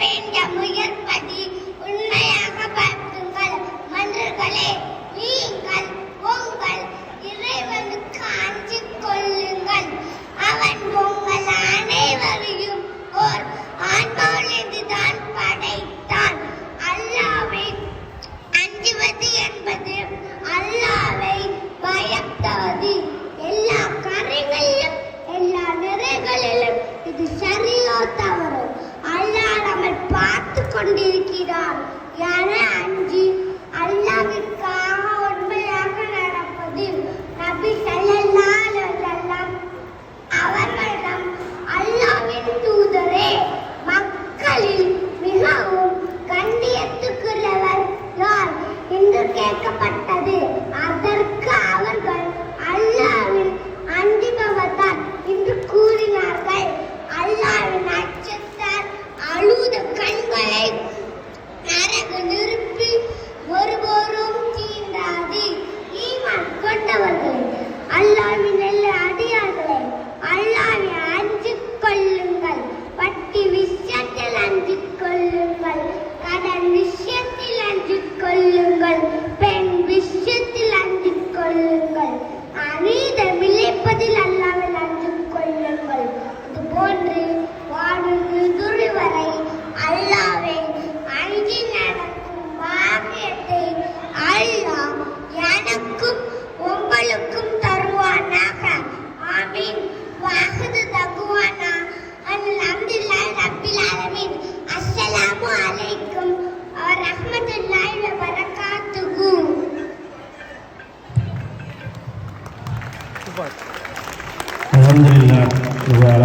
வேண்டிய முயற்படி உண்மையாக படுத்துங்கள். மன்னர்களே, நீங்கள் உங்கள் இறைவனுக்கு அஞ்சிக் கொள்ளுங்கள். அவன் உங்கள் அனைவரையும் ஓர் ஆன்மாவிலிருந்துதான் படைத்தான். அல்லாஹ்வை அஞ்சுவது என்பது அல்லாஹ்வை பயப்படுவது. எல்லா காரியங்களிலும் எல்லா நிறைகளிலும் இது சரியோ தவறோ அல்லாஹ் நம்மை பார்த்து கொண்டிருக்கிறார் என அஞ்சி அல்லாஹ்விற்காக உண்மையாக நடப்பது. நபி ஸல்லல்லாஹு அலைஹி வஸல்லம் அவர்களிடம் அல்லாஹ்வின் தூதரே, மக்களில் மிகவும் கண்ணியத்துக்குரியவர் யார் என்று கேட்கப்பட்டது. அதற்கு அவர்கள் அல்லாஹ்வின் அஞ்சுபவர்தான் என்று கூறினார்கள். அல்லாஹ்வின் அச்சத்தால் அழுத கண்களை நரக நெருப்பு ஒருபோதும் தீண்டாது. ஈமான் கொண்டவர்களே, அல்லாஹ்வின் நல்ல அடியார்களே, அல்லாஹ்வை அஞ்சிக் கொள்ளுங்கள். வட்டி விஷயத்தில் அஞ்சிக் கொள்ளுங்கள். கடன் விஷயத்தில் அஞ்சிக் கொள்ளுங்கள். பெண் விஷயத்தில் அஞ்சிக் கொள்ளுங்கள். அநீதம் இழைப்பதில் அல்லாஹ்வை அஞ்சிக் கொள்ளுங்கள். இதுபோன்று வாழ்வு வரை அல்லாஹ்வை அஞ்சி நடக்கும் பாக்கியத்தை அல்லாஹ் எனக்கும் உங்களுக்கும் தருவானாக. ஆமீன். வாஹது தகுவானா அல்ஹம்துலில்லாஹி ரப்பில் ஆலமீன். அஸ்ஸலாமு அலைக்கும் வரஹ்மத்துல்லாஹி வபரகாத்துஹு. அல்ஹம்துலில்லாஹ்.